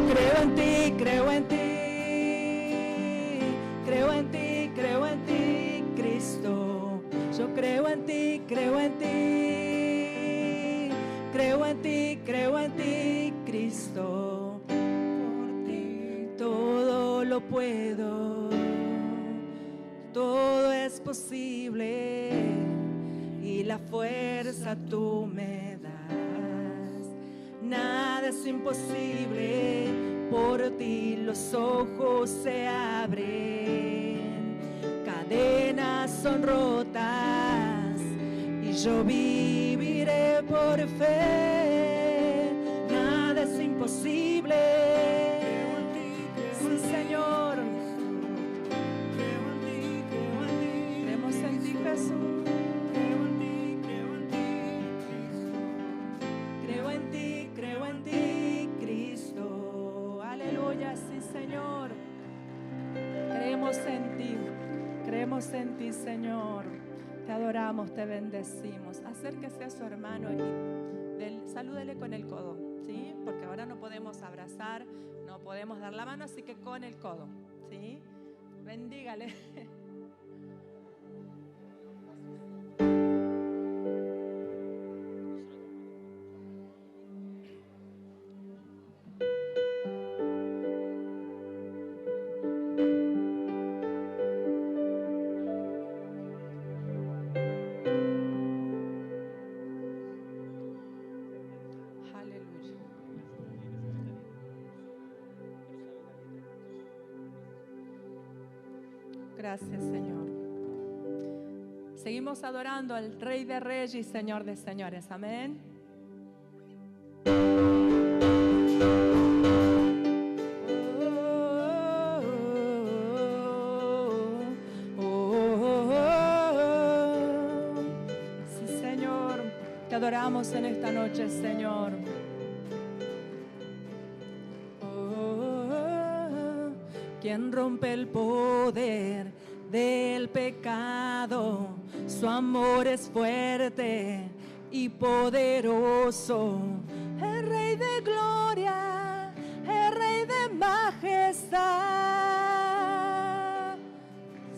creo en ti, creo en ti. Creo en ti, creo en ti, Cristo. Yo creo en ti, creo en ti. Creo en ti, creo en ti, Cristo. Por ti todo lo puedo. Todo es posible y la fuerza tú me das. Nada es imposible, por ti los ojos se abren, cadenas son rotas y yo viviré por fe. Nada es imposible, sí, Señor. Creemos en ti, Jesús. Creo en ti, Cristo. Aleluya, sí, Señor. Creemos en ti, Señor. Te adoramos, te bendecimos. Acérquese a su hermano y salúdele con el codo, ¿sí? Porque ahora no podemos abrazar, no podemos dar la mano, así que con el codo, ¿sí? Bendígale. Gracias, Señor. Seguimos adorando al Rey de Reyes y Señor de Señores. Amén. Sí, Señor. Te adoramos en esta noche, Señor. Quien rompe el poder del pecado, su amor es fuerte y poderoso. El Rey de gloria, el Rey de majestad.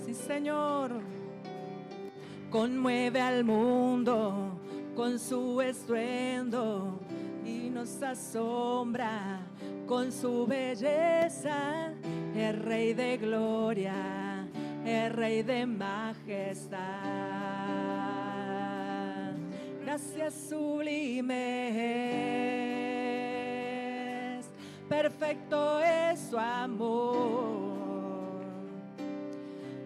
Sí, Señor. Conmueve al mundo con su estruendo y nos asombra con su belleza. El Rey de gloria, el Rey de majestad. Gracias sublimes, perfecto es su amor.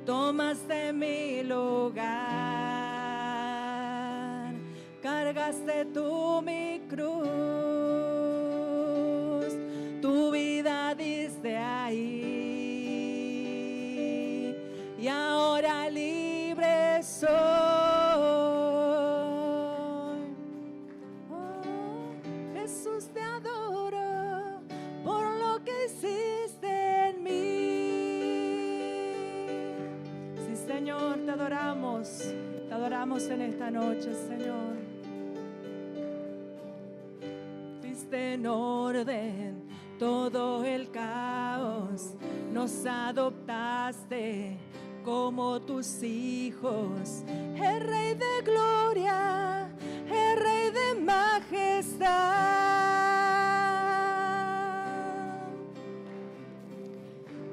Tomaste mi lugar, cargaste tú mi cruz, tu vida diste ahí. Y ahora libre soy. Oh, Jesús, te adoro por lo que hiciste en mí. Sí, Señor, te adoramos en esta noche, Señor. Fuiste en orden todo el caos, nos adoptaste como tus hijos. El Rey de gloria, el Rey de majestad,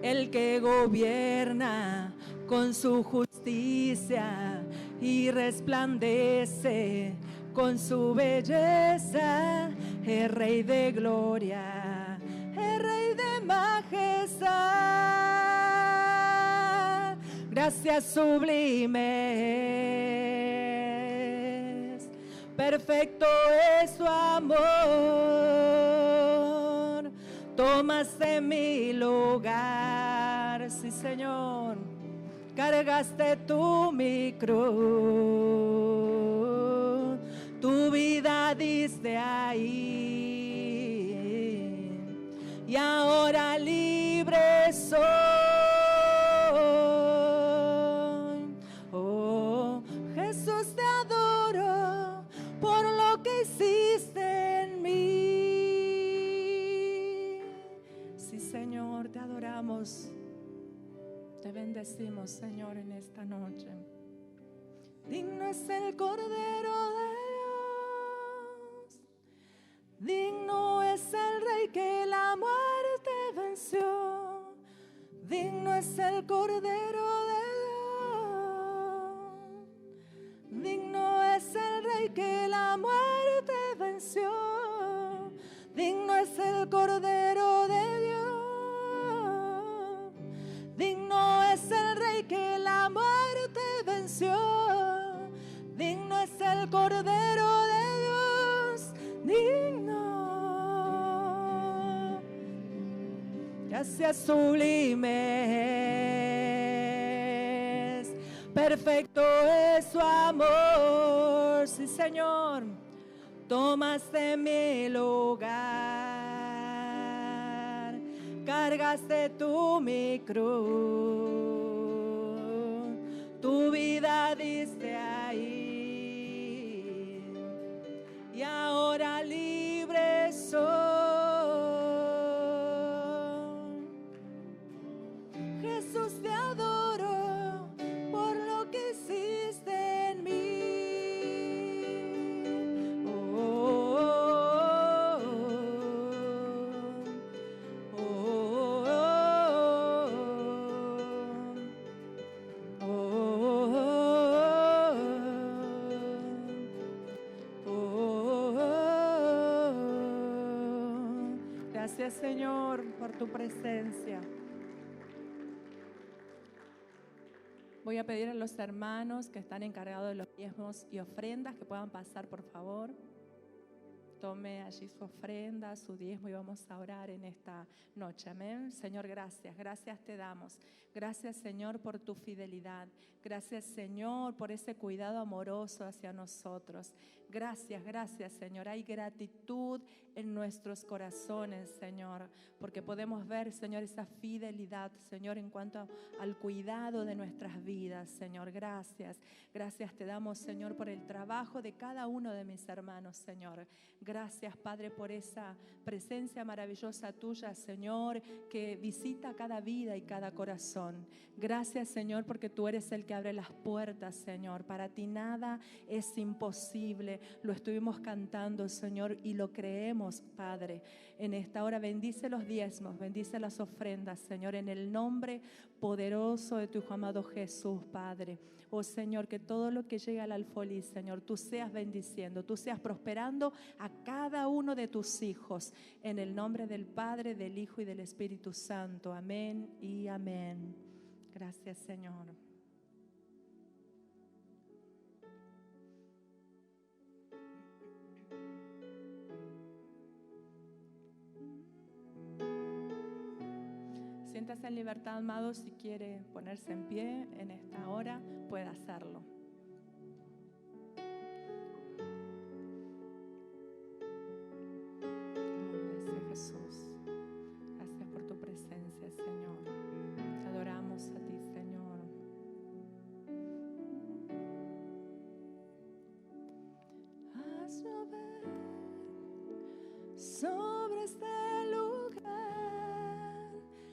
el que gobierna con su justicia y resplandece con su belleza. El Rey de gloria, el Rey de majestad. Gracias sublimes, perfecto es su amor. Tomaste mi lugar, sí, Señor. Cargaste tú mi cruz, tu vida diste ahí. Y ahora libre soy. Oh, Jesús, te adoro por lo que hiciste en mí. adoramos. Te bendecimos, Señor, en esta noche. Digno es el Cordero de Dios. Digno es el Rey que la muerte venció. Digno es el Cordero de Dios. Digno es el Rey que la muerte venció. Digno es el Cordero de Dios. Digno es el Rey que la muerte venció. Digno es el Cordero de Dios. Digno. Gracias sublimes. Perfecto es su amor. Sí, Señor. Tomaste mi lugar, cargaste tú mi cruz, tu vida diste ahí, y ahora libre soy. Jesús, te adoro por lo que hiciste en mí. Gracias, Señor, por tu presencia. Voy a pedir a los hermanos que están encargados de los diezmos y ofrendas que puedan pasar, por favor. Tome allí su ofrenda, su diezmo, y vamos a orar en esta noche. Amén. Señor, gracias. Gracias te damos. Gracias, Señor, por tu fidelidad. Gracias, Señor, por ese cuidado amoroso hacia nosotros. Gracias, gracias, Señor. Hay gratitud en nuestros corazones, Señor, porque podemos ver, Señor, esa fidelidad, Señor, en cuanto al cuidado de nuestras vidas, Señor. Gracias. Gracias te damos, Señor, por el trabajo de cada uno de mis hermanos, Señor. Gracias, Padre, por esa presencia maravillosa tuya, Señor, que visita cada vida y cada corazón. Gracias, Señor, porque tú eres el que abre las puertas, Señor. Para ti nada es imposible. Lo estuvimos cantando, Señor, y lo creemos, Padre. En esta hora bendice los diezmos, bendice las ofrendas, Señor, en el nombre poderoso de tu Hijo amado Jesús, Padre. Oh, Señor, que todo lo que llega al alfolí, Señor, tú seas bendiciendo, tú seas prosperando a cada uno de tus hijos. En el nombre del Padre, del Hijo y del Espíritu Santo. Amén y amén. Gracias, Señor. Siéntase en libertad, amado. Si quiere ponerse en pie en esta hora, puede hacerlo. Gracias, Jesús. Gracias por tu presencia, Señor. Te adoramos a ti, Señor. Haz llover sobre este lugar,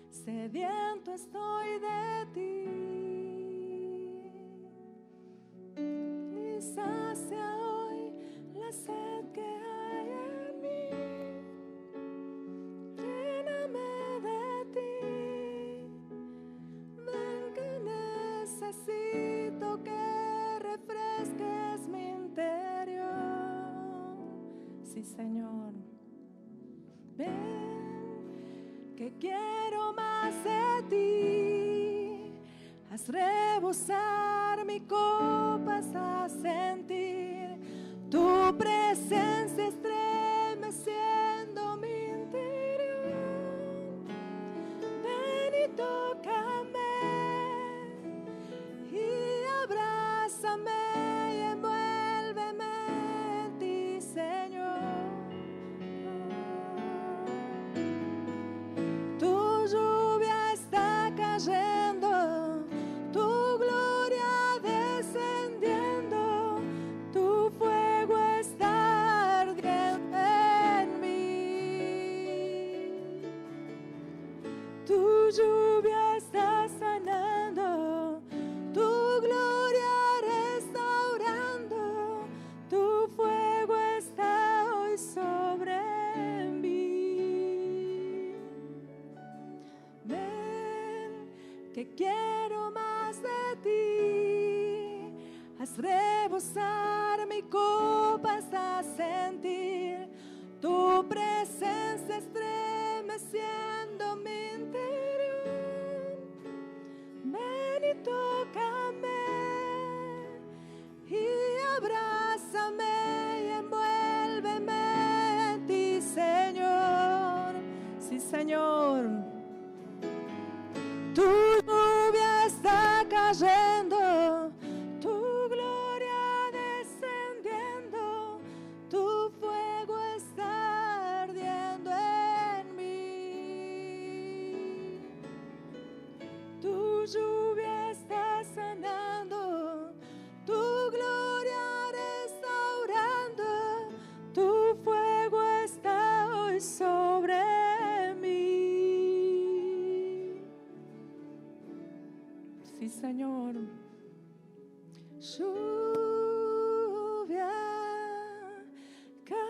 sediento estoy de ti, y sacia hoy la sed que hay en mí. Lléname de ti, ven que necesito que refresques mi interior. Sí, Señor, ven que quiero más de ti. Haz rebosar mi copa hasta sentir tu presencia estremeciendo mi interior. Ven y tócame y abrázame y envuélveme en ti, Señor. Tu lluvia está cayendo, tu gloria descendiendo, tu fuego está ardiendo. lluvia está sanando, tu gloria restaurando, tu fuego está hoy sobre mí. Ven, que quiero más de ti, haz rebosar mi copa hasta sentir tu presencia estremeciendo mi interior. Ven y tócame y abrázame y envuélveme en ti, Señor. Sí, Señor. Tu lluvia está cayendo, tu gloria descendiendo, tu fuego está ardiendo en mí. Tu lluvia está sanando, tu gloria restaurando, tu fuego está hoy sobre mí. Sí, Señor. Lluvia cae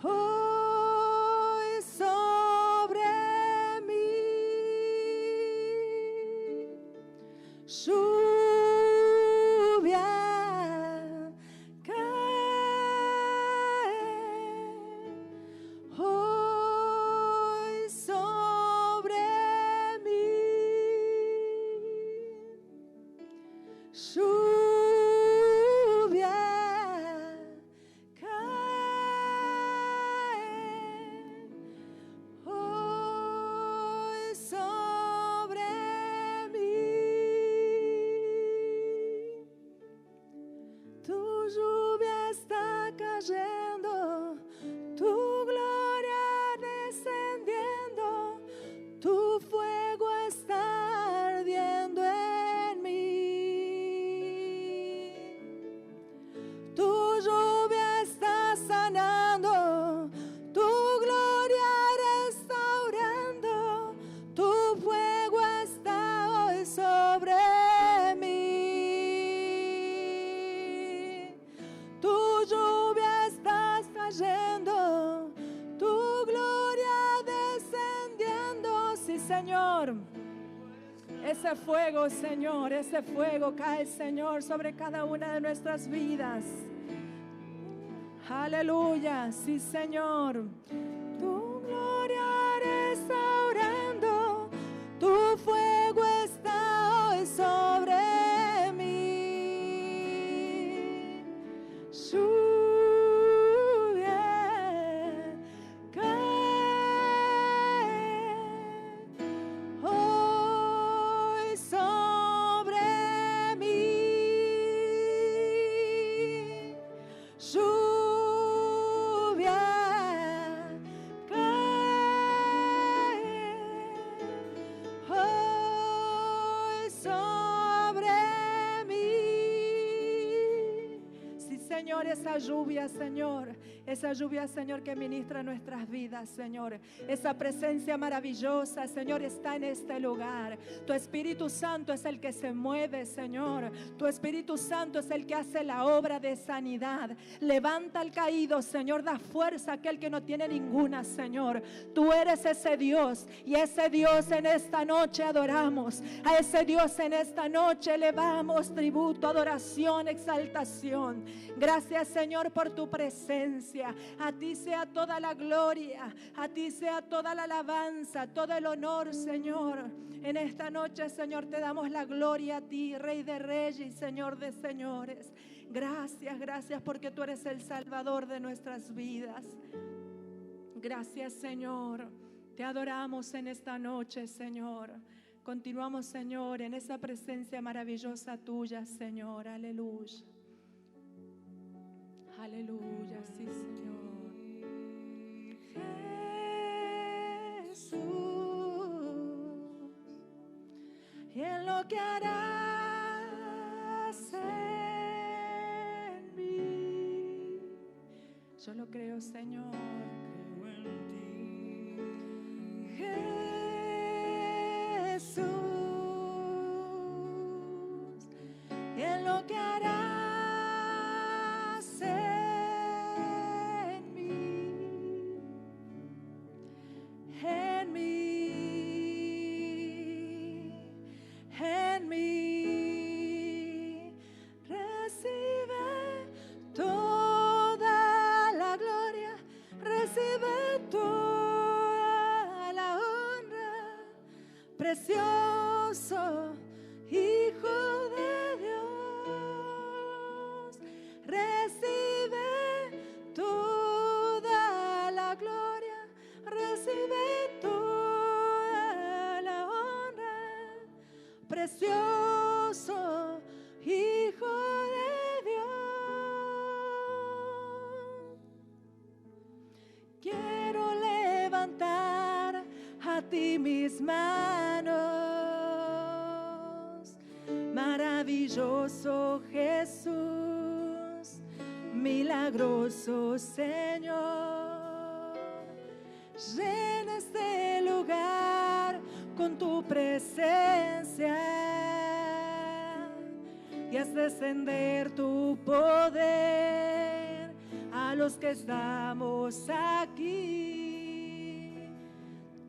hoy sobre mí. Lluvia cae hoy sobre mí. Lluvia cae hoy sobre mí. Tu lluvia está cayendo, tu gloria descendiendo, tu fuego está ardiendo en mí. Tu lluvia está sanando, tu gloria restaurando, tu fuego está hoy sobre mí. Tu lluvia está cayendo, tu gloria descendiendo. Sí, Señor. Ese fuego, Señor, ese fuego cae, Señor, sobre cada una de nuestras vidas. Aleluya, sí, Señor. Tu gloria restaurando, tu fuego está hoy sobre mí. Lluvia cae hoy sobre mí. Lluvia cae hoy sobre mí. Sí, Señor, esa lluvia, Señor, que ministra nuestras vidas, Señor. Esa presencia maravillosa, Señor, está en este lugar. Tu Espíritu Santo es el que se mueve, Señor. Tu Espíritu Santo es el que hace la obra de sanidad. Levanta al caído, Señor, da fuerza a aquel que no tiene ninguna, Señor. Tú eres ese Dios, y ese Dios en esta noche adoramos. A ese Dios en esta noche elevamos tributo, adoración, exaltación. Gracias, Señor, por tu presencia. A ti sea toda la gloria, a ti sea toda la alabanza, todo el honor, Señor. En esta noche, Señor, te damos la gloria a ti, Rey de Reyes y Señor de Señores. Gracias, gracias, porque tú eres el Salvador de nuestras vidas. Gracias, Señor. Te adoramos en esta noche, Señor. Continuamos, Señor, en esa presencia maravillosa tuya, Señor. Aleluya. Aleluya, sí, Señor. Jesús, y en lo que harás en mí, yo lo creo, Señor. Creo en ti. Jesús, en lo que harás en mí, en mí, en mí. Recibe toda la gloria, recibe toda la honra, precioso Hijo de Dios. Recibe toda la gloria, recibe toda la honra, precioso Hijo de Dios. Quiero levantar a ti mis manos, maravilloso Jesús, milagroso Señor. Llena este lugar con tu presencia y haz descender tu poder a los que estamos aquí.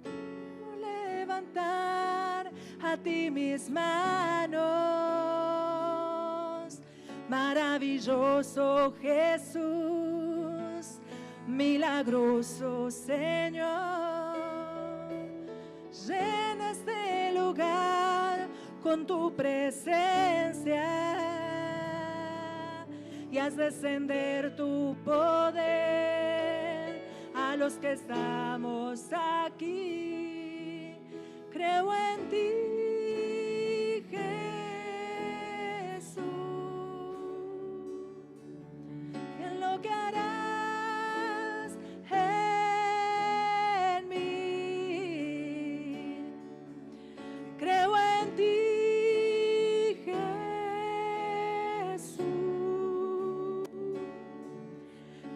Quiero levantar a ti mis manos, maravilloso Jesús, milagroso Señor. Llena este lugar con tu presencia y haz descender tu poder a los que estamos aquí. Creo en ti, Jesús, en lo que harás en mí. Creo en ti,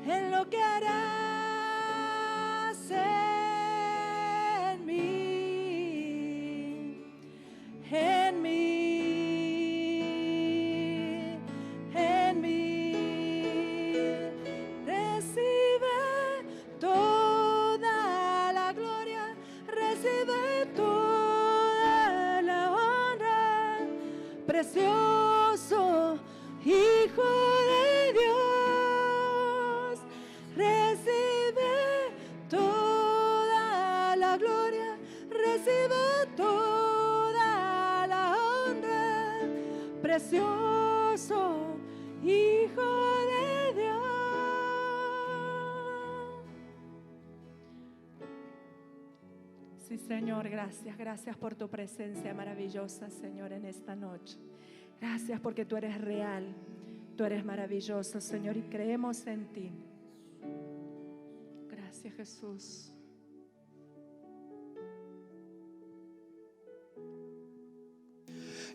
en lo que harás en mí, en mí, en mí. Recibe toda la gloria, recibe toda la honra, precioso Hijo de Dios. Recibe toda la gloria, recibe toda la honra, precioso Hijo de Dios. Sí, Señor, gracias, gracias por tu presencia maravillosa, Señor, en esta noche. Gracias porque tú eres real, tú eres maravilloso, Señor, y creemos en ti. Gracias, Jesús.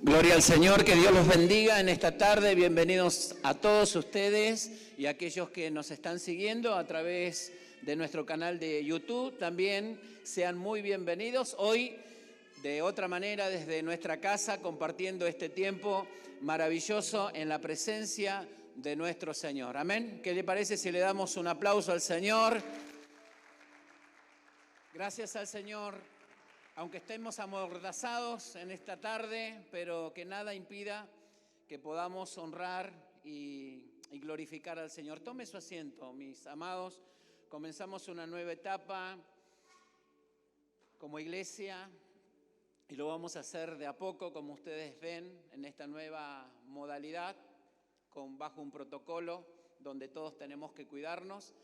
Gloria al Señor, que Dios los bendiga en esta tarde. Bienvenidos a todos ustedes y a aquellos que nos están siguiendo a través de nuestro canal de YouTube. También sean muy bienvenidos. Hoy, de otra manera, desde nuestra casa, compartiendo este tiempo maravilloso en la presencia de nuestro Señor. Amén. ¿Qué le parece si le damos un aplauso al Señor? Gracias al Señor, aunque estemos amordazados en esta tarde, pero que nada impida que podamos honrar y glorificar al Señor. Tome su asiento, mis amados. Comenzamos una nueva etapa como iglesia y lo vamos a hacer de a poco, como ustedes ven, en esta nueva modalidad, bajo un protocolo donde todos tenemos que cuidarnos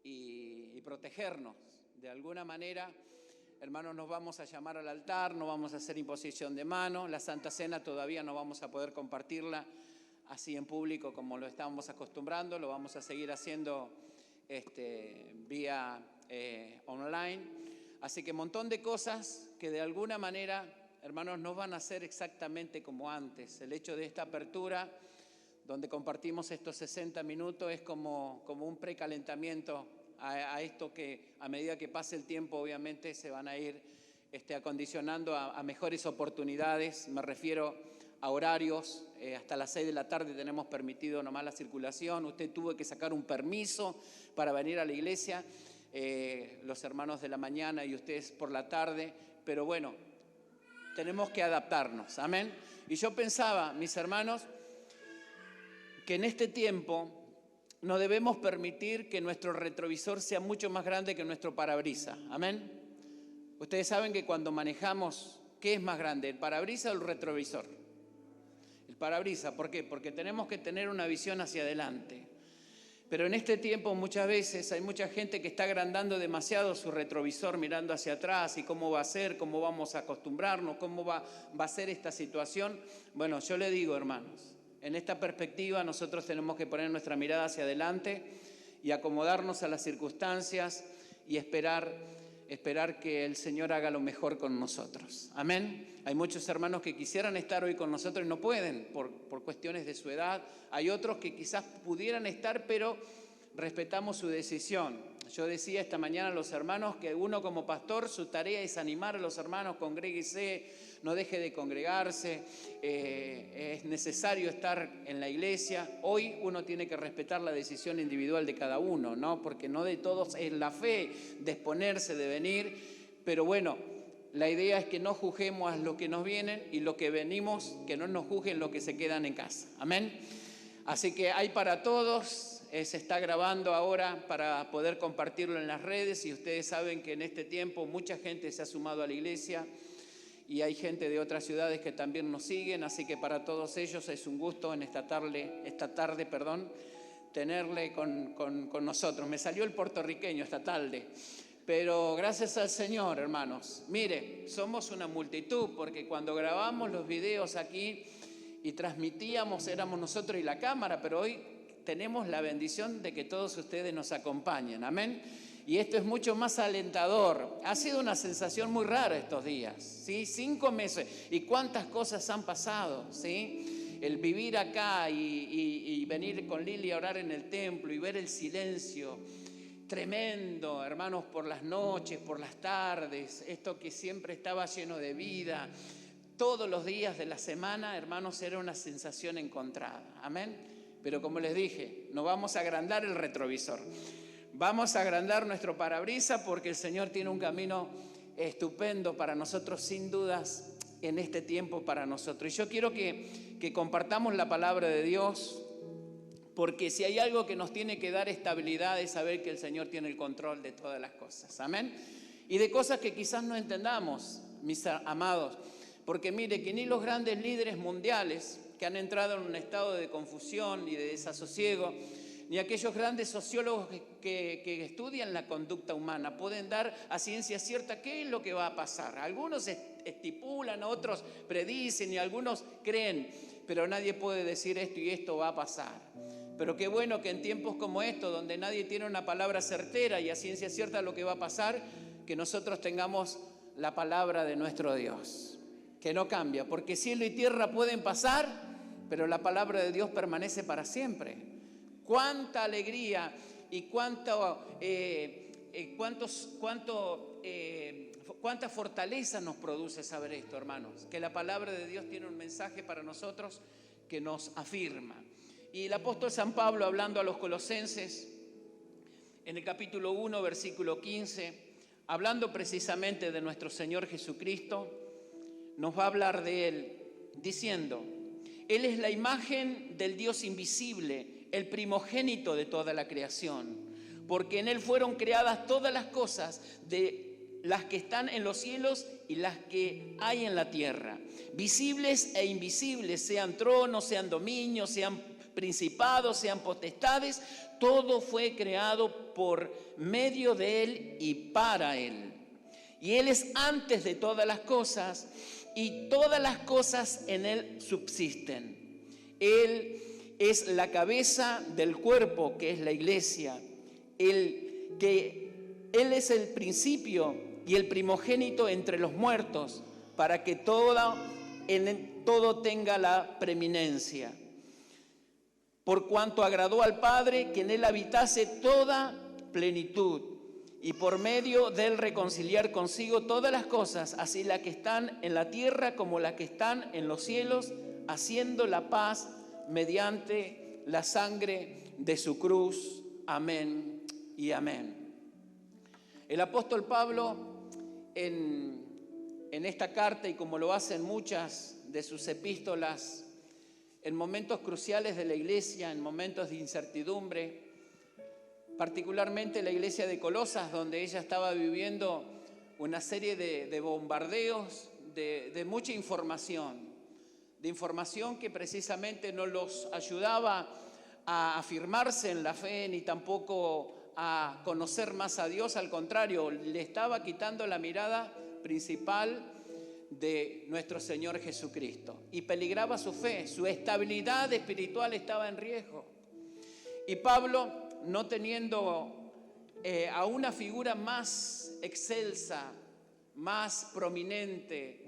y protegernos. De alguna manera, hermanos, nos vamos a llamar al altar, no vamos a hacer imposición de mano. La Santa Cena todavía no vamos a poder compartirla así en público como lo estábamos acostumbrando, lo vamos a seguir haciendo vía online. Así que un montón de cosas que de alguna manera, hermanos, no van a ser exactamente como antes. El hecho de esta apertura, donde compartimos estos 60 minutos, es como un precalentamiento a esto que a medida que pase el tiempo obviamente se van a ir acondicionando a mejores oportunidades. Me refiero a horarios. Hasta las 6 de la tarde tenemos permitido nomás la circulación. Usted tuvo que sacar un permiso para venir a la iglesia, los hermanos de la mañana y ustedes por la tarde, pero bueno, tenemos que adaptarnos, amén. Y yo pensaba, mis hermanos, que en este tiempo no debemos permitir que nuestro retrovisor sea mucho más grande que nuestro parabrisas, amén. Ustedes saben que cuando manejamos, ¿qué es más grande, el parabrisas o el retrovisor? El parabrisas, ¿por qué? Porque tenemos que tener una visión hacia adelante. Pero en este tiempo muchas veces hay mucha gente que está agrandando demasiado su retrovisor, mirando hacia atrás y cómo va a ser, cómo vamos a acostumbrarnos, cómo va a ser esta situación. Bueno, yo le digo, hermanos, en esta perspectiva nosotros tenemos que poner nuestra mirada hacia adelante y acomodarnos a las circunstancias y esperar que el Señor haga lo mejor con nosotros. Amén. Hay muchos hermanos que quisieran estar hoy con nosotros y no pueden por cuestiones de su edad. Hay otros que quizás pudieran estar, pero respetamos su decisión. Yo decía esta mañana a los hermanos que uno como pastor, su tarea es animar a los hermanos, congréguese, no deje de congregarse, es necesario estar en la iglesia. Hoy uno tiene que respetar la decisión individual de cada uno, ¿no? Porque no de todos es la fe de exponerse, de venir, pero bueno, la idea es que no juzguemos a los que nos vienen y los que venimos, que no nos juzguen los que se quedan en casa, amén. Así que hay para todos, se está grabando ahora para poder compartirlo en las redes y ustedes saben que en este tiempo mucha gente se ha sumado a la iglesia y hay gente de otras ciudades que también nos siguen, así que para todos ellos es un gusto en esta tarde, tenerle con nosotros. Me salió el puertorriqueño esta tarde, pero gracias al Señor, hermanos. Mire, somos una multitud, porque cuando grabamos los videos aquí y transmitíamos, éramos nosotros y la cámara, pero hoy tenemos la bendición de que todos ustedes nos acompañen, amén. Y esto es mucho más alentador. Ha sido una sensación muy rara estos días, ¿sí? 5 meses. ¿Y cuántas cosas han pasado, sí? El vivir acá y venir con Lili a orar en el templo y ver el silencio tremendo, hermanos, por las noches, por las tardes, esto que siempre estaba lleno de vida. Todos los días de la semana, hermanos, era una sensación encontrada, amén. Pero como les dije, no vamos a agrandar el retrovisor. Vamos a agrandar nuestro parabrisas porque el Señor tiene un camino estupendo para nosotros, sin dudas, en este tiempo para nosotros. Y yo quiero que compartamos la palabra de Dios, porque si hay algo que nos tiene que dar estabilidad es saber que el Señor tiene el control de todas las cosas. Amén. Y de cosas que quizás no entendamos, mis amados. Porque mire, que ni los grandes líderes mundiales que han entrado en un estado de confusión y de desasosiego, ni aquellos grandes sociólogos que estudian la conducta humana pueden dar a ciencia cierta qué es lo que va a pasar. Algunos estipulan, otros predicen y algunos creen, pero nadie puede decir esto y esto va a pasar. Pero qué bueno que en tiempos como estos, donde nadie tiene una palabra certera y a ciencia cierta lo que va a pasar, que nosotros tengamos la palabra de nuestro Dios, que no cambia, porque cielo y tierra pueden pasar, pero la palabra de Dios permanece para siempre. Cuánta alegría y cuánta fortaleza nos produce saber esto, hermanos, que la palabra de Dios tiene un mensaje para nosotros que nos afirma. Y el apóstol San Pablo, hablando a los colosenses, en el capítulo 1, versículo 15, hablando precisamente de nuestro Señor Jesucristo, nos va a hablar de Él, diciendo: Él es la imagen del Dios invisible, el primogénito de toda la creación, porque en Él fueron creadas todas las cosas, de las que están en los cielos y las que hay en la tierra, visibles e invisibles, sean tronos, sean dominios, sean principados, sean potestades, todo fue creado por medio de Él y para Él. Y Él es antes de todas las cosas, y todas las cosas en Él subsisten. Él es la cabeza del cuerpo, que es la iglesia. Él es el principio y el primogénito entre los muertos, para que en todo tenga la preeminencia. Por cuanto agradó al Padre que en Él habitase toda plenitud, y por medio de él reconciliar consigo todas las cosas, así las que están en la tierra como las que están en los cielos, haciendo la paz mediante la sangre de su cruz. Amén y amén. El apóstol Pablo en esta carta, y como lo hacen muchas de sus epístolas, en momentos cruciales de la iglesia, en momentos de incertidumbre, particularmente la iglesia de Colosas, donde ella estaba viviendo una serie de bombardeos, de mucha información, de información que precisamente no los ayudaba a afirmarse en la fe, ni tampoco a conocer más a Dios. Al contrario, le estaba quitando la mirada principal de nuestro Señor Jesucristo, y peligraba su fe, su estabilidad espiritual estaba en riesgo. Y Pablo, no teniendo a una figura más excelsa, más prominente,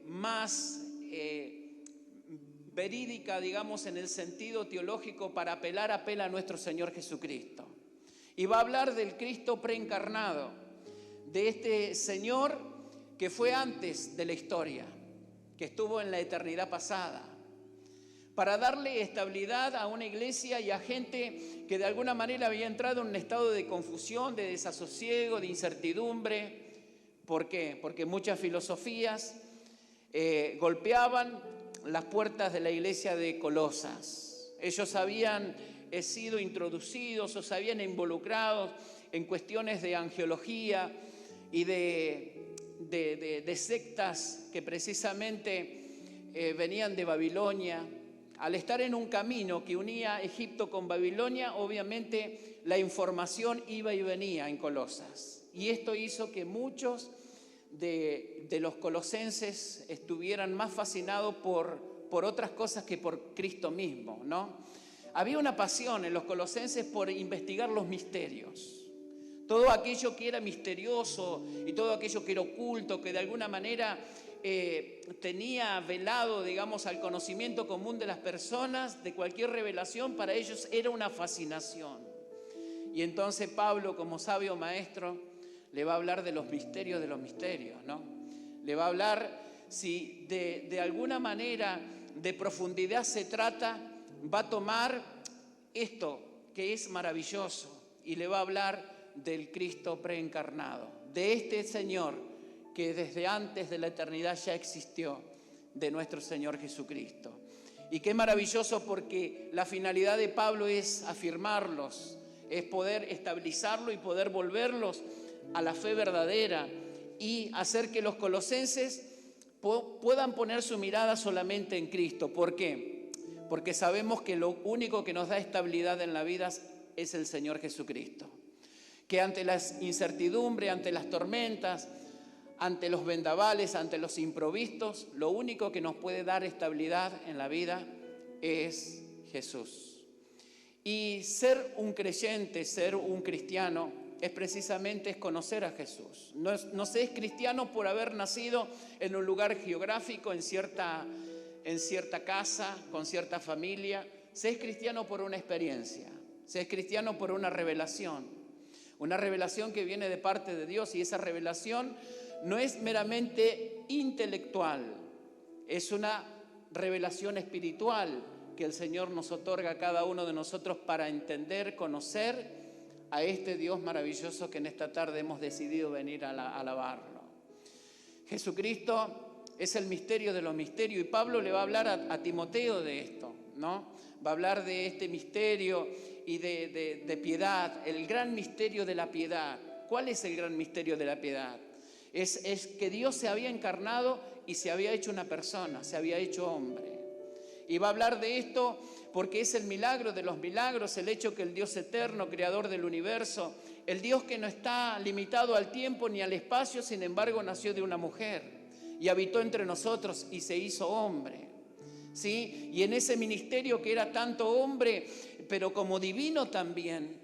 más verídica, digamos, en el sentido teológico para apelar, apela a nuestro Señor Jesucristo. Y va a hablar del Cristo preencarnado, de este Señor que fue antes de la historia, que estuvo en la eternidad pasada, para darle estabilidad a una iglesia y a gente que de alguna manera había entrado en un estado de confusión, de desasosiego, de incertidumbre. ¿Por qué? Porque muchas filosofías golpeaban las puertas de la iglesia de Colosas. Ellos habían sido introducidos o se habían involucrado en cuestiones de angeología y de sectas que precisamente venían de Babilonia. Al estar en un camino que unía Egipto con Babilonia, obviamente la información iba y venía en Colosas. Y esto hizo que muchos de los colosenses estuvieran más fascinados por otras cosas que por Cristo mismo, ¿no? Había una pasión en los colosenses por investigar los misterios. Todo aquello que era misterioso y todo aquello que era oculto, que de alguna manera tenía velado, digamos, al conocimiento común de las personas, de cualquier revelación, para ellos era una fascinación. Y entonces Pablo, como sabio maestro, le va a hablar de los misterios, ¿no? Le va a hablar, si de alguna manera de profundidad se trata, va a tomar esto que es maravilloso y le va a hablar del Cristo preencarnado, de este Señor que desde antes de la eternidad ya existió, de nuestro Señor Jesucristo. Y qué maravilloso, porque la finalidad de Pablo es afirmarlos, es poder estabilizarlo y poder volverlos a la fe verdadera y hacer que los colosenses puedan poner su mirada solamente en Cristo. ¿Por qué? Porque sabemos que lo único que nos da estabilidad en la vida es el Señor Jesucristo. Que ante las incertidumbres, ante las tormentas, ante los vendavales, ante los imprevistos, lo único que nos puede dar estabilidad en la vida es Jesús. Y ser un creyente, ser un cristiano, es precisamente conocer a Jesús. No se es cristiano por haber nacido en un lugar geográfico, en cierta casa, con cierta familia. Se es cristiano por una experiencia, se es cristiano por una revelación que viene de parte de Dios, y esa revelación no es meramente intelectual, es una revelación espiritual que el Señor nos otorga a cada uno de nosotros para entender, conocer a este Dios maravilloso que en esta tarde hemos decidido venir a alabarlo. Jesucristo es el misterio de los misterios, y Pablo le va a hablar a Timoteo de esto, ¿no? Va a hablar de este misterio y de piedad, el gran misterio de la piedad. ¿Cuál es el gran misterio de la piedad? Es que Dios se había encarnado y se había hecho una persona, se había hecho hombre. Y va a hablar de esto porque es el milagro de los milagros, el hecho que el Dios eterno, creador del universo, el Dios que no está limitado al tiempo ni al espacio, sin embargo nació de una mujer y habitó entre nosotros y se hizo hombre, ¿sí? Y en ese ministerio que era tanto hombre, pero como divino también,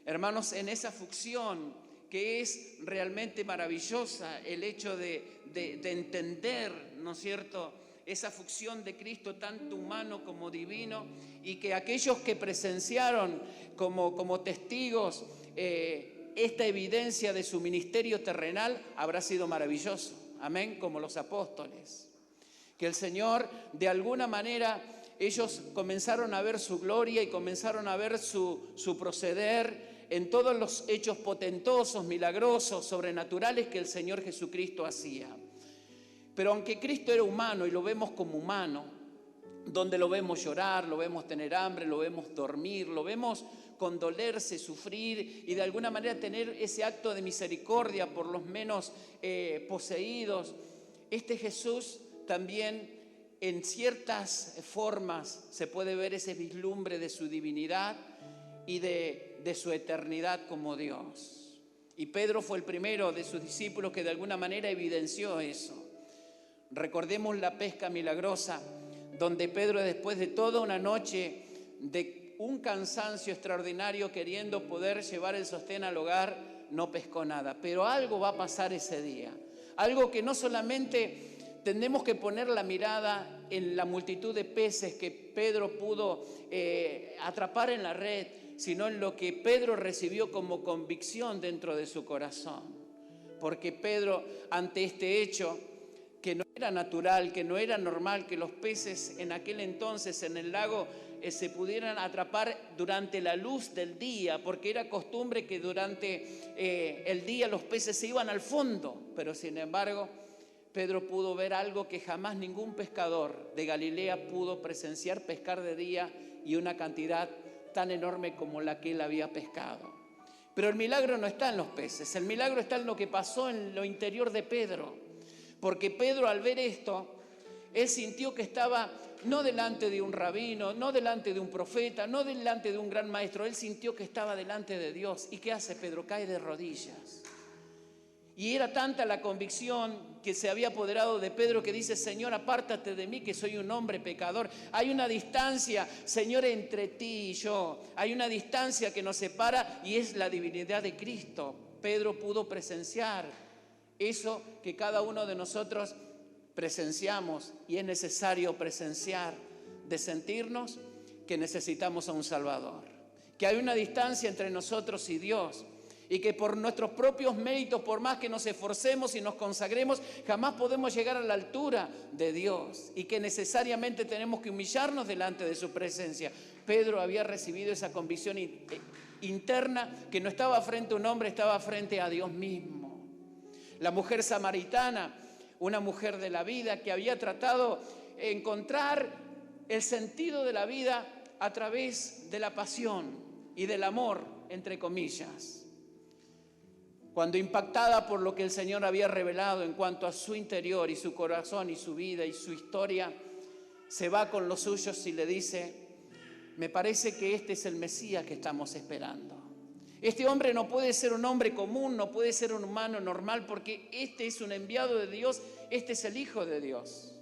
hermanos, en esa función que es realmente maravillosa, el hecho de entender, ¿no es cierto?, esa función de Cristo, tanto humano como divino, y que aquellos que presenciaron como testigos esta evidencia de su ministerio terrenal habrá sido maravilloso. Amén, como los apóstoles. Que el Señor, de alguna manera, ellos comenzaron a ver su gloria y comenzaron a ver su proceder en todos los hechos potentosos, milagrosos, sobrenaturales que el Señor Jesucristo hacía. Pero aunque Cristo era humano y lo vemos como humano, donde lo vemos llorar, lo vemos tener hambre, lo vemos dormir, lo vemos condolerse, sufrir y de alguna manera tener ese acto de misericordia por los menos poseídos, este Jesús también en ciertas formas se puede ver ese vislumbre de su divinidad y de su eternidad como Dios. Y Pedro fue el primero de sus discípulos que de alguna manera evidenció eso. Recordemos la pesca milagrosa, donde Pedro, después de toda una noche de un cansancio extraordinario queriendo poder llevar el sostén al hogar, no pescó nada. Pero algo va a pasar ese día. Algo que no solamente tenemos que poner la mirada en la multitud de peces que Pedro pudo atrapar en la red, sino en lo que Pedro recibió como convicción dentro de su corazón. Porque Pedro, ante este hecho, que no era natural, que no era normal que los peces en aquel entonces en el lago se pudieran atrapar durante la luz del día, porque era costumbre que durante el día los peces se iban al fondo, pero sin embargo Pedro pudo ver algo que jamás ningún pescador de Galilea pudo presenciar, pescar de día y una cantidad tan enorme como la que él había pescado. Pero el milagro no está en los peces, el milagro está en lo que pasó en lo interior de Pedro. Porque Pedro, al ver esto, él sintió que estaba no delante de un rabino, no delante de un profeta, no delante de un gran maestro. Él sintió que estaba delante de Dios. ¿Y qué hace Pedro? Cae de rodillas. Y era tanta la convicción que se había apoderado de Pedro que dice: Señor, apártate de mí, que soy un hombre pecador. Hay una distancia, Señor, entre ti y yo. Hay una distancia que nos separa y es la divinidad de Cristo. Pedro pudo presenciar eso que cada uno de nosotros presenciamos y es necesario presenciar, de sentirnos que necesitamos a un Salvador, que hay una distancia entre nosotros y Dios y que por nuestros propios méritos, por más que nos esforcemos y nos consagremos, jamás podemos llegar a la altura de Dios y que necesariamente tenemos que humillarnos delante de su presencia. Pedro había recibido esa convicción interna que no estaba frente a un hombre, estaba frente a Dios mismo. La mujer samaritana, una mujer de la vida que había tratado de encontrar el sentido de la vida a través de la pasión y del amor, entre comillas. Cuando impactada por lo que el Señor había revelado en cuanto a su interior y su corazón y su vida y su historia, se va con los suyos y le dice: me parece que este es el Mesías que estamos esperando. Este hombre no puede ser un hombre común, no puede ser un humano normal, porque este es un enviado de Dios, este es el Hijo de Dios.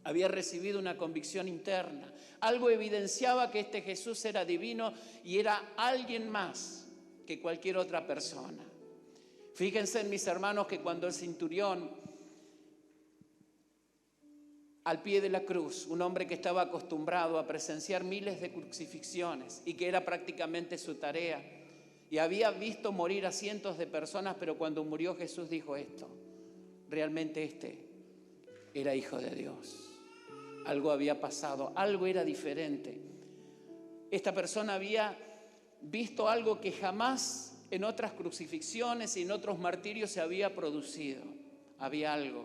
Había recibido una convicción interna. Algo evidenciaba que este Jesús era divino y era alguien más que cualquier otra persona. Fíjense, mis hermanos, que cuando el centurión, al pie de la cruz, un hombre que estaba acostumbrado a presenciar miles de crucifixiones y que era prácticamente su tarea, y había visto morir a cientos de personas, pero cuando murió Jesús dijo esto: realmente este era Hijo de Dios. Algo había pasado, algo era diferente. Esta persona había visto algo que jamás en otras crucifixiones y en otros martirios se había producido. Había algo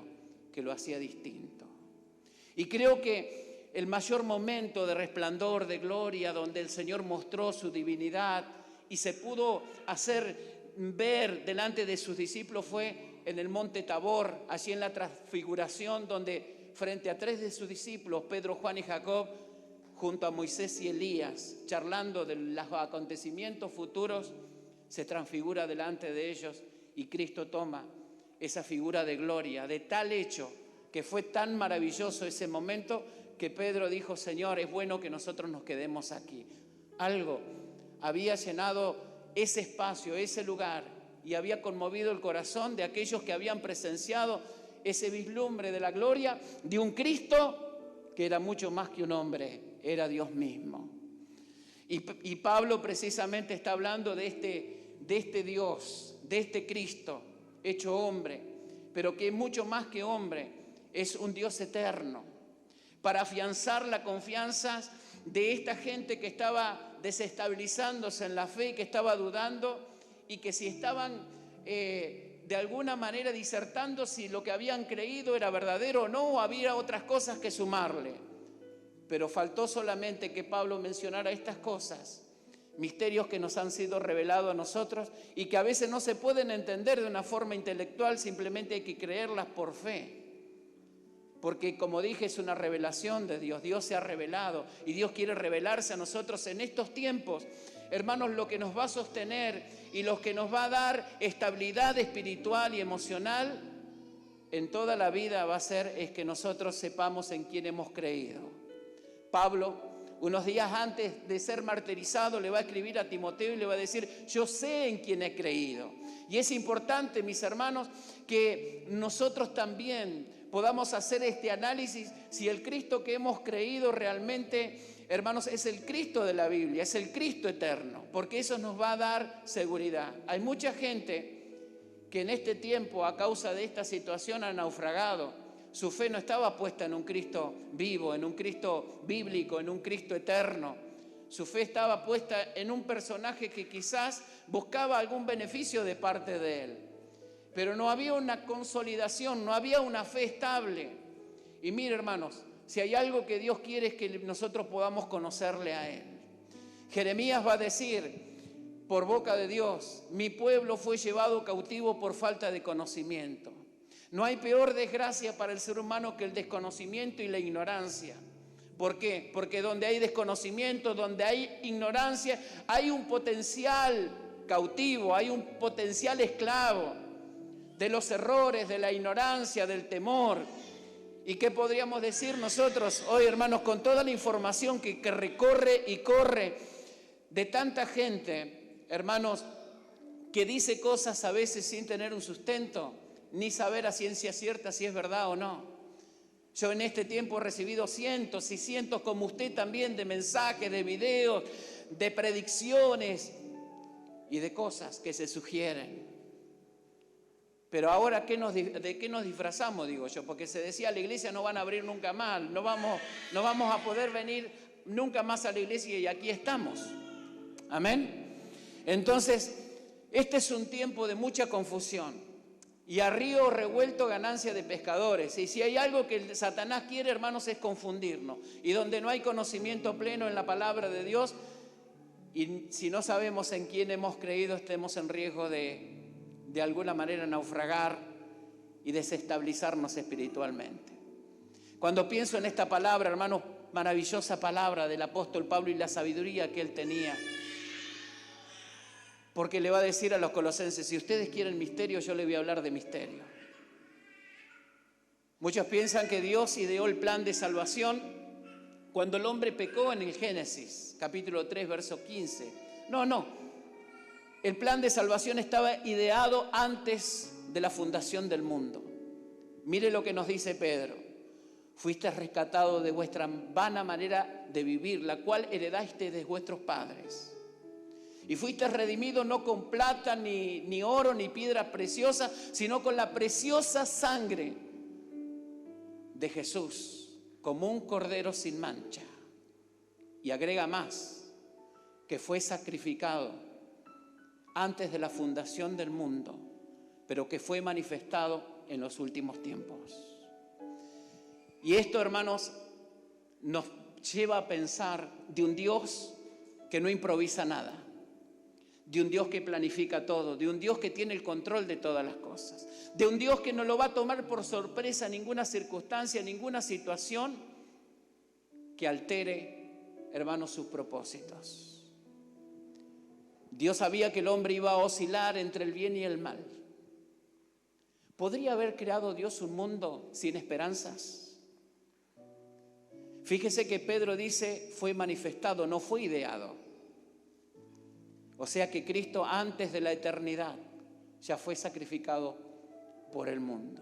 que lo hacía distinto. Y creo que el mayor momento de resplandor, de gloria, donde el Señor mostró su divinidad y se pudo hacer ver delante de sus discípulos fue en el monte Tabor, allí en la transfiguración, donde frente a 3 de sus discípulos, Pedro, Juan y Jacob, junto a Moisés y Elías, charlando de los acontecimientos futuros, se transfigura delante de ellos y Cristo toma esa figura de gloria, de tal hecho que fue tan maravilloso ese momento que Pedro dijo: Señor, es bueno que nosotros nos quedemos aquí. Algo había llenado ese espacio, ese lugar, y había conmovido el corazón de aquellos que habían presenciado ese vislumbre de la gloria de un Cristo que era mucho más que un hombre, era Dios mismo. Y Pablo precisamente está hablando de de este Dios, de este Cristo hecho hombre, pero que mucho más que hombre, es un Dios eterno, para afianzar la confianza de esta gente que estaba desestabilizándose en la fe, que estaba dudando y que si estaban de alguna manera disertando si lo que habían creído era verdadero o no, o había otras cosas que sumarle. Pero faltó solamente que Pablo mencionara estas cosas, misterios que nos han sido revelados a nosotros y que a veces no se pueden entender de una forma intelectual, simplemente hay que creerlas por fe. Porque como dije, es una revelación de Dios. Dios se ha revelado y Dios quiere revelarse a nosotros en estos tiempos. Hermanos, lo que nos va a sostener y lo que nos va a dar estabilidad espiritual y emocional en toda la vida va a ser es que nosotros sepamos en quién hemos creído. Pablo, unos días antes de ser martirizado, le va a escribir a Timoteo y le va a decir, yo sé en quién he creído. Y es importante, mis hermanos, que nosotros también podamos hacer este análisis si el Cristo que hemos creído realmente, hermanos, es el Cristo de la Biblia, es el Cristo eterno, porque eso nos va a dar seguridad. Hay mucha gente que en este tiempo, a causa de esta situación, ha naufragado. Su fe no estaba puesta en un Cristo vivo, en un Cristo bíblico, en un Cristo eterno. Su fe estaba puesta en un personaje que quizás buscaba algún beneficio de parte de él. Pero no había una consolidación, no había una fe estable. Y mire, hermanos, si hay algo que Dios quiere es que nosotros podamos conocerle a Él. Jeremías va a decir, por boca de Dios, mi pueblo fue llevado cautivo por falta de conocimiento. No hay peor desgracia para el ser humano que el desconocimiento y la ignorancia. ¿Por qué? Porque donde hay desconocimiento, donde hay ignorancia, hay un potencial cautivo, hay un potencial esclavo de los errores, de la ignorancia, del temor. ¿Y qué podríamos decir nosotros hoy, hermanos, con toda la información que recorre y corre de tanta gente, hermanos, que dice cosas a veces sin tener un sustento, ni saber a ciencia cierta si es verdad o no? Yo en este tiempo he recibido cientos y cientos, como usted también, de mensajes, de videos, de predicciones y de cosas que se sugieren. Pero ahora, ¿de qué nos disfrazamos, digo yo? Porque se decía, la iglesia no van a abrir nunca más, no vamos a poder venir nunca más a la iglesia y aquí estamos. Amén. Entonces, este es un tiempo de mucha confusión. Y a río revuelto ganancia de pescadores. Y si hay algo que Satanás quiere, hermanos, es confundirnos. Y donde no hay conocimiento pleno en la palabra de Dios, y si no sabemos en quién hemos creído, estemos en riesgo de alguna manera naufragar y desestabilizarnos espiritualmente. Cuando pienso en esta palabra, hermanos, maravillosa palabra del apóstol Pablo y la sabiduría que él tenía, porque le va a decir a los colosenses, si ustedes quieren misterio, yo les voy a hablar de misterio. Muchos piensan que Dios ideó el plan de salvación cuando el hombre pecó en el Génesis, capítulo 3, verso 15. No. El plan de salvación estaba ideado antes de la fundación del mundo. Mire lo que nos dice Pedro. Fuiste rescatado de vuestra vana manera de vivir, la cual heredaste de vuestros padres. Y fuiste redimido no con plata, ni oro, ni piedra preciosa, sino con la preciosa sangre de Jesús, como un cordero sin mancha. Y agrega más, que fue sacrificado antes de la fundación del mundo, pero que fue manifestado en los últimos tiempos. Y esto, hermanos, nos lleva a pensar de un Dios que no improvisa nada, de un Dios que planifica todo, de un Dios que tiene el control de todas las cosas, de un Dios que no lo va a tomar por sorpresa ninguna circunstancia, ninguna situación que altere, hermanos, sus propósitos. Dios sabía que el hombre iba a oscilar entre el bien y el mal. ¿Podría haber creado Dios un mundo sin esperanzas? Fíjese que Pedro dice, fue manifestado, no fue ideado. O sea que Cristo antes de la eternidad ya fue sacrificado por el mundo.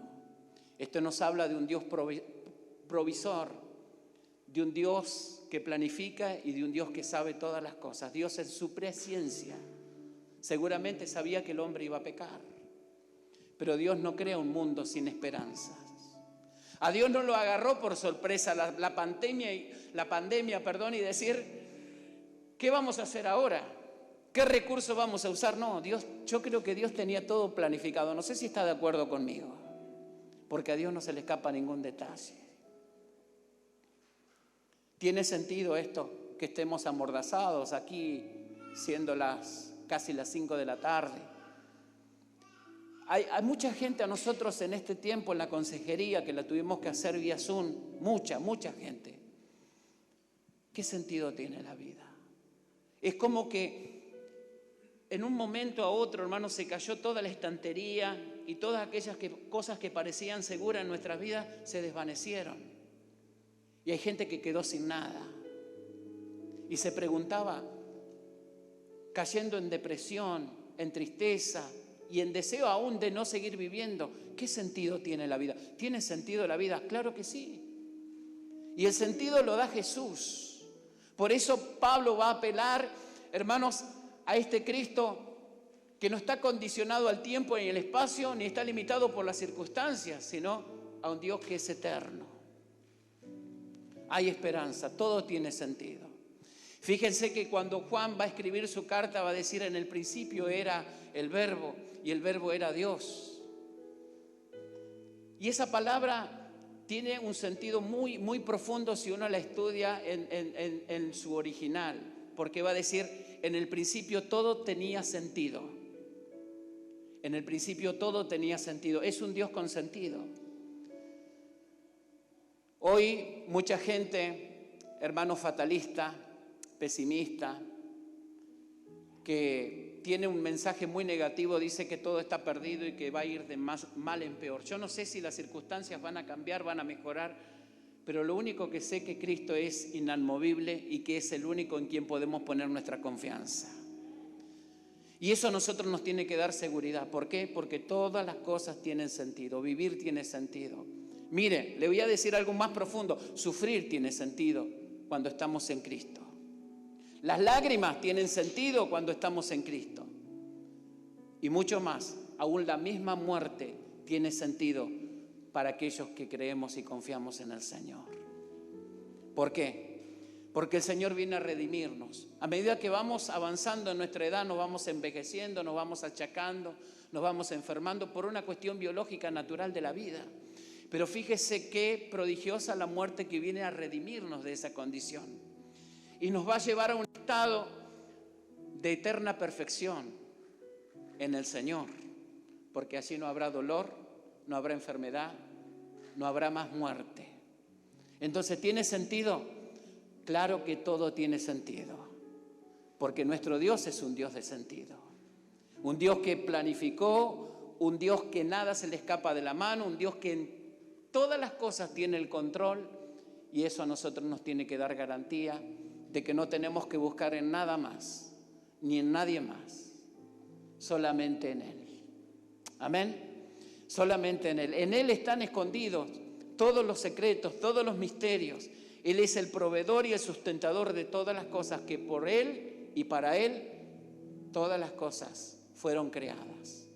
Esto nos habla de un Dios provisor, de un Dios que planifica y de un Dios que sabe todas las cosas. Dios en su presciencia Seguramente sabía que el hombre iba a pecar. Pero Dios no crea un mundo sin esperanzas. A Dios no lo agarró por sorpresa la pandemia, y decir, ¿qué vamos a hacer ahora? ¿Qué recursos vamos a usar? No, yo creo que Dios tenía todo planificado. No sé si está de acuerdo conmigo, porque a Dios no se le escapa ningún detalle. ¿Tiene sentido esto que estemos amordazados aquí, siendo casi las 5 de la tarde? Hay mucha gente a nosotros en este tiempo en la consejería que la tuvimos que hacer vía Zoom, mucha gente. ¿Qué sentido tiene la vida? Es como que en un momento a otro, hermano, se cayó toda la estantería y todas aquellas cosas que parecían seguras en nuestras vidas se desvanecieron. Y hay gente que quedó sin nada. Y se preguntaba, cayendo en depresión, en tristeza y en deseo aún de no seguir viviendo, ¿qué sentido tiene la vida? ¿Tiene sentido la vida? Claro que sí. Y el sentido lo da Jesús. Por eso Pablo va a apelar, hermanos, a este Cristo que no está condicionado al tiempo ni al espacio, ni está limitado por las circunstancias, sino a un Dios que es eterno. Hay esperanza, todo tiene sentido. Fíjense que cuando Juan va a escribir su carta va a decir, en el principio era el Verbo y el Verbo era Dios. Y esa palabra tiene un sentido muy profundo si uno la estudia en su original, porque va a decir, en el principio todo tenía sentido. En el principio todo tenía sentido. Es un Dios con sentido. Hoy mucha gente, hermano, fatalista, pesimista, que tiene un mensaje muy negativo, dice que todo está perdido y que va a ir de mal en peor. Yo no sé si las circunstancias van a cambiar, van a mejorar, pero lo único que sé es que Cristo es inamovible y que es el único en quien podemos poner nuestra confianza. Y eso a nosotros nos tiene que dar seguridad. ¿Por qué? Porque todas las cosas tienen sentido, vivir tiene sentido. Mire, le voy a decir algo más profundo, sufrir tiene sentido cuando estamos en Cristo. Las lágrimas tienen sentido cuando estamos en Cristo. Y mucho más, aún la misma muerte tiene sentido para aquellos que creemos y confiamos en el Señor. ¿Por qué? Porque el Señor viene a redimirnos. A medida que vamos avanzando en nuestra edad, nos vamos envejeciendo, nos vamos achacando, nos vamos enfermando por una cuestión biológica natural de la vida. Pero fíjese qué prodigiosa la muerte que viene a redimirnos de esa condición. Y nos va a llevar a un estado de eterna perfección en el Señor. Porque así no habrá dolor, no habrá enfermedad, no habrá más muerte. Entonces, ¿tiene sentido? Claro que todo tiene sentido. Porque nuestro Dios es un Dios de sentido. Un Dios que planificó, un Dios que nada se le escapa de la mano, un Dios que en todas las cosas tiene el control, y eso a nosotros nos tiene que dar garantía de que no tenemos que buscar en nada más, ni en nadie más, solamente en Él. Amén. Solamente en Él. En Él están escondidos todos los secretos, todos los misterios. Él es el proveedor y el sustentador de todas las cosas, que por Él y para Él todas las cosas fueron creadas.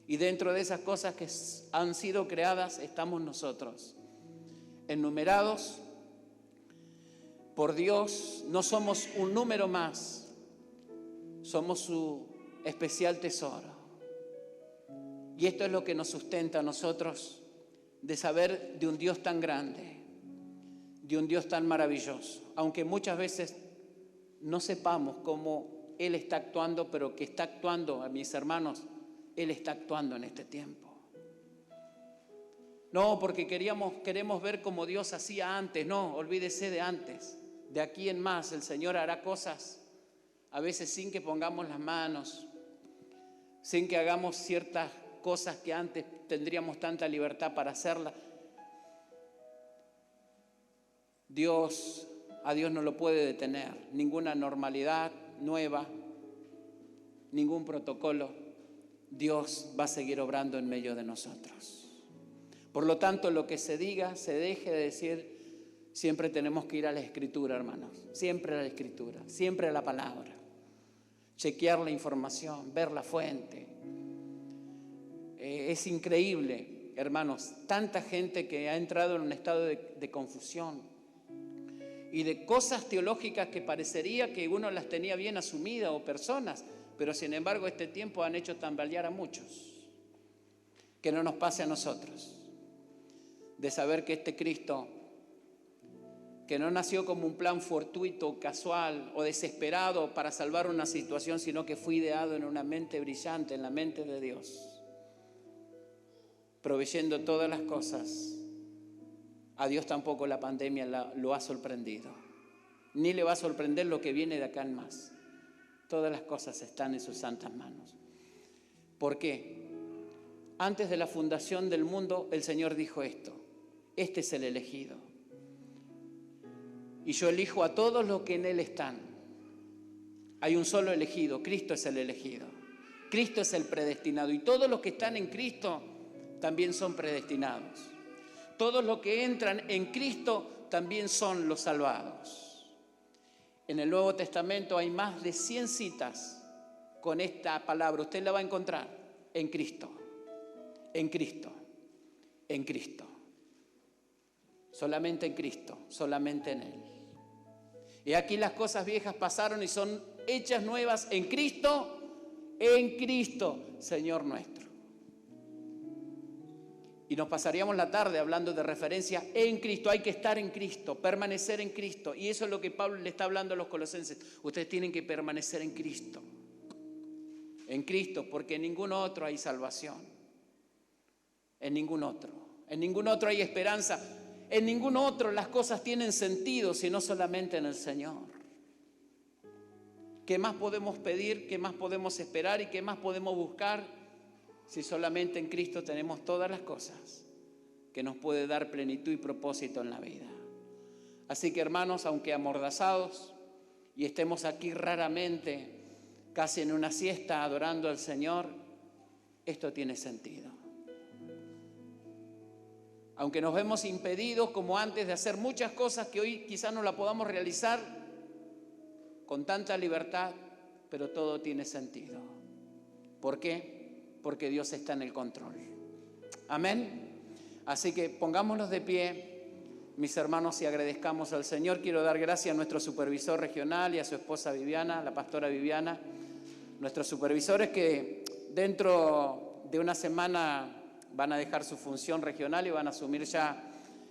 Y dentro de esas cosas que han sido creadas estamos nosotros, enumerados por Dios. No somos un número más, somos su especial tesoro. Y esto es lo que nos sustenta a nosotros, de saber de un Dios tan grande, de un Dios tan maravilloso. Aunque muchas veces no sepamos cómo Él está actuando, pero que está actuando, a mis hermanos, Él está actuando en este tiempo. No, porque queremos ver como Dios hacía antes. No, olvídese de antes. De aquí en más el Señor hará cosas, a veces sin que pongamos las manos, sin que hagamos ciertas cosas que antes tendríamos tanta libertad para hacerlas. A Dios no lo puede detener ninguna normalidad nueva, ningún protocolo. Dios va a seguir obrando en medio de nosotros. Por lo tanto, lo que se diga, se deje de decir, siempre tenemos que ir a la Escritura, hermanos. Siempre a la Escritura, siempre a la palabra. chequear la información, ver la fuente. Es increíble, hermanos, tanta gente que ha entrado en un estado de confusión y de cosas teológicas que parecería que uno las tenía bien asumidas o personas, pero sin embargo este tiempo han hecho tambalear a muchos. Que no nos pase a nosotros, de saber que este Cristo, que no nació como un plan fortuito, casual o desesperado para salvar una situación, sino que fue ideado en una mente brillante, en la mente de Dios, proveyendo todas las cosas. A Dios tampoco la pandemia lo ha sorprendido, ni le va a sorprender lo que viene de acá en más. Todas las cosas están en sus santas manos. ¿Por qué? Antes de la fundación del mundo, el Señor dijo esto: este es el elegido. Y yo elijo a todos los que en Él están. Hay un solo elegido, Cristo es el elegido. Cristo es el predestinado. Y todos los que están en Cristo también son predestinados. Todos los que entran en Cristo también son los salvados. En el Nuevo Testamento hay más de 100 citas con esta palabra. Usted la va a encontrar en Cristo. En Cristo, en Cristo, solamente en Cristo, solamente en Él. Y aquí las cosas viejas pasaron y son hechas nuevas en Cristo, Señor nuestro. Y nos pasaríamos la tarde hablando de referencia en Cristo. Hay que estar en Cristo, permanecer en Cristo. Y eso es lo que Pablo le está hablando a los colosenses. Ustedes tienen que permanecer en Cristo, porque en ningún otro hay salvación. En ningún otro hay esperanza, en ningún otro las cosas tienen sentido, sino solamente en el Señor. ¿Qué más podemos pedir? ¿Qué más podemos esperar? ¿Y qué más podemos buscar? Si solamente en Cristo tenemos todas las cosas que nos puede dar plenitud y propósito en la vida. Así que, hermanos, aunque amordazados y estemos aquí raramente, casi en una siesta adorando al Señor, esto tiene sentido. Aunque nos vemos impedidos como antes de hacer muchas cosas que hoy quizás no la podamos realizar con tanta libertad, pero todo tiene sentido. ¿Por qué? Porque Dios está en el control. Amén. Así que pongámonos de pie, mis hermanos, y agradezcamos al Señor. Quiero dar gracias a nuestro supervisor regional y a su esposa Viviana, la pastora Viviana, nuestros supervisores que dentro de una semana van a dejar su función regional y van a asumir ya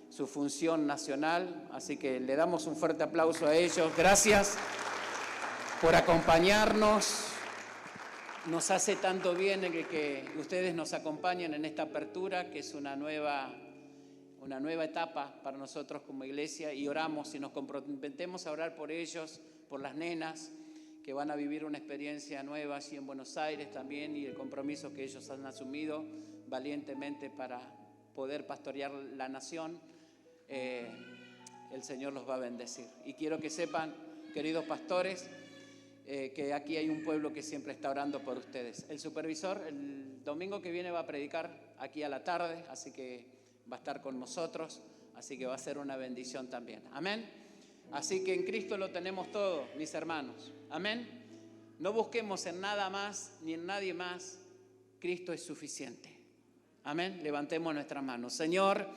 su función nacional. Así que le damos un fuerte aplauso a ellos. Gracias por acompañarnos. Nos hace tanto bien que ustedes nos acompañen en esta apertura, que es una nueva etapa para nosotros como iglesia, y oramos y nos comprometemos a orar por ellos, por las nenas que van a vivir una experiencia nueva allí en Buenos Aires también, y el compromiso que ellos han asumido valientemente para poder pastorear la nación. El Señor los va a bendecir. Y quiero que sepan, queridos pastores, que aquí hay un pueblo que siempre está orando por ustedes. El supervisor el domingo que viene va a predicar aquí a la tarde, así que va a estar con nosotros, así que va a ser una bendición también. Amén. Así que en Cristo lo tenemos todo, mis hermanos. Amén. No busquemos en nada más ni en nadie más. Cristo es suficiente. Amén. Levantemos nuestras manos. Señor,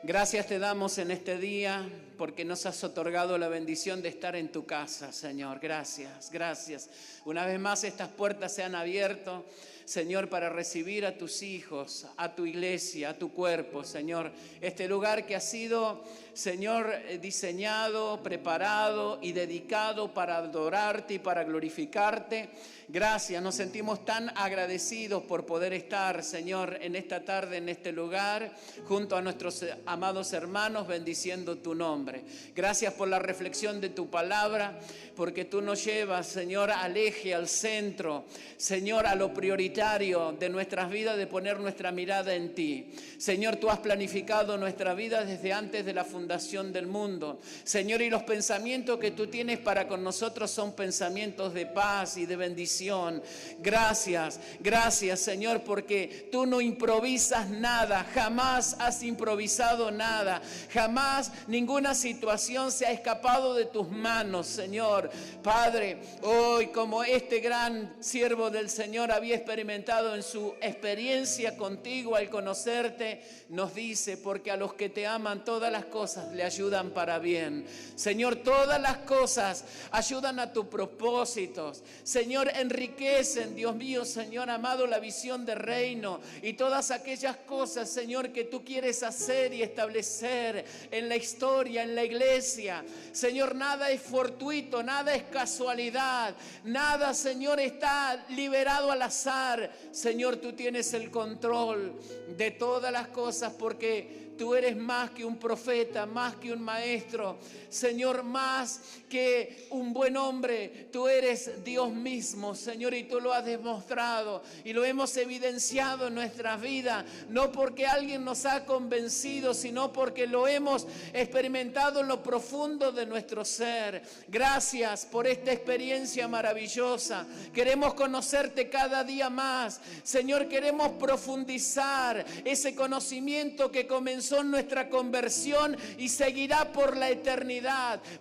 gracias te damos en este día porque nos has otorgado la bendición de estar en tu casa, Señor. Gracias, gracias. Una vez más estas puertas se han abierto, Señor, para recibir a tus hijos, a tu iglesia, a tu cuerpo, Señor. Este lugar que ha sido, Señor, diseñado, preparado y dedicado para adorarte y para glorificarte. Gracias, nos sentimos tan agradecidos por poder estar, Señor, en esta tarde, en este lugar, junto a nuestros amados hermanos, bendiciendo tu nombre. Gracias por la reflexión de tu palabra, porque tú nos llevas, Señor, al eje, al centro, Señor, a lo prioritario de nuestras vidas, de poner nuestra mirada en ti. Señor, tú has planificado nuestra vida desde antes de la fundación del mundo. Señor, y los pensamientos que tú tienes para con nosotros son pensamientos de paz y de bendición. Gracias, gracias, Señor, porque tú no improvisas nada, jamás has improvisado nada, jamás ninguna situación se ha escapado de tus manos, Señor. Padre, hoy como este gran siervo del Señor había experimentado en su experiencia contigo al conocerte, nos dice, porque a los que te aman todas las cosas le ayudan para bien. Señor, todas las cosas ayudan a tus propósitos. Señor, enriquecen, Dios mío, Señor amado, la visión de reino y todas aquellas cosas, Señor, que tú quieres hacer y establecer en la historia, en la iglesia. Señor, nada es fortuito, nada es casualidad, nada, Señor, está liberado al azar. Señor, tú tienes el control de todas las cosas porque tú eres más que un profeta, más que un maestro. Señor, más que un buen hombre, tú eres Dios mismo, Señor, y tú lo has demostrado y lo hemos evidenciado en nuestras vidas, no porque alguien nos ha convencido, sino porque lo hemos experimentado en lo profundo de nuestro ser. Gracias por esta experiencia maravillosa. Queremos conocerte cada día más. Señor, queremos profundizar ese conocimiento que comenzó en nuestra conversión y seguirá por la eternidad,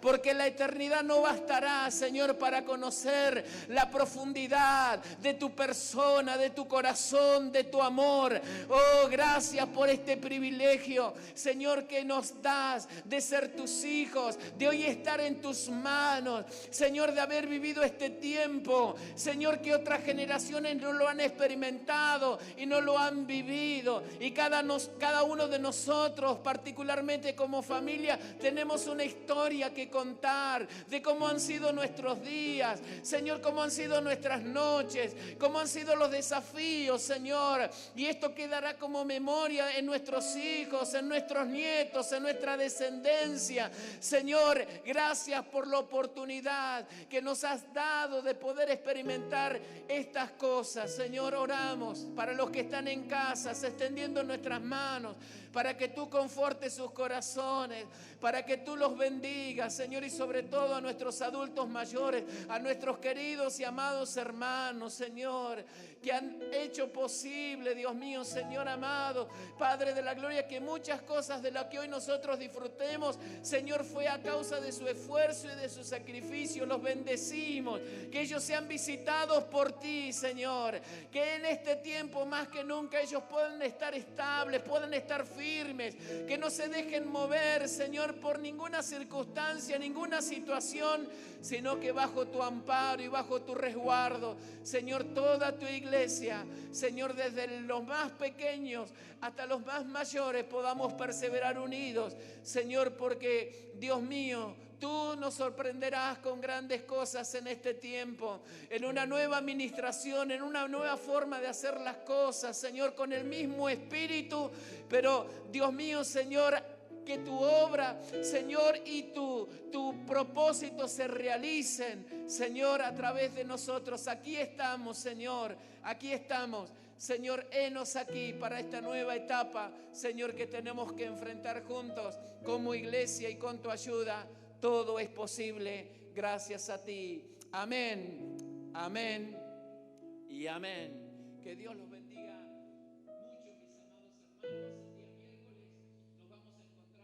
porque la eternidad no bastará, Señor, para conocer la profundidad de tu persona, de tu corazón, de tu amor. Oh, gracias por este privilegio, Señor, que nos das de ser tus hijos, de hoy estar en tus manos, Señor, de haber vivido este tiempo, Señor, que otras generaciones no lo han experimentado y no lo han vivido, y cada uno de nosotros, particularmente como familia, tenemos una historia que contar de cómo han sido nuestros días, Señor, cómo han sido nuestras noches, cómo han sido los desafíos, Señor, y esto quedará como memoria en nuestros hijos, en nuestros nietos, en nuestra descendencia. Señor, gracias por la oportunidad que nos has dado de poder experimentar estas cosas. Señor, oramos para los que están en casa, extendiendo nuestras manos, para que tú confortes sus corazones, para que tú los bendigas, Señor, y sobre todo a nuestros adultos mayores, a nuestros queridos y amados hermanos, Señor, que han hecho posible, Dios mío, Señor amado, Padre de la gloria, que muchas cosas de las que hoy nosotros disfrutemos, Señor, fue a causa de su esfuerzo y de su sacrificio. Los bendecimos, que ellos sean visitados por ti, Señor, que en este tiempo más que nunca ellos puedan estar estables, puedan estar firmes, que no se dejen mover, Señor, por ninguna circunstancia, ninguna situación, sino que bajo tu amparo y bajo tu resguardo, Señor, toda tu iglesia, Señor, desde los más pequeños hasta los más mayores, podamos perseverar unidos, Señor, porque, Dios mío, tú nos sorprenderás con grandes cosas en este tiempo, en una nueva administración, en una nueva forma de hacer las cosas, Señor, con el mismo espíritu, pero, Dios mío, Señor, que tu obra, Señor, y tu propósito se realicen, Señor, a través de nosotros. Aquí estamos, Señor, aquí estamos. Señor, henos aquí para esta nueva etapa, Señor, que tenemos que enfrentar juntos como iglesia, y con tu ayuda todo es posible gracias a ti. Amén, amén y amén. Que Dios los bendiga mucho, mis amados hermanos.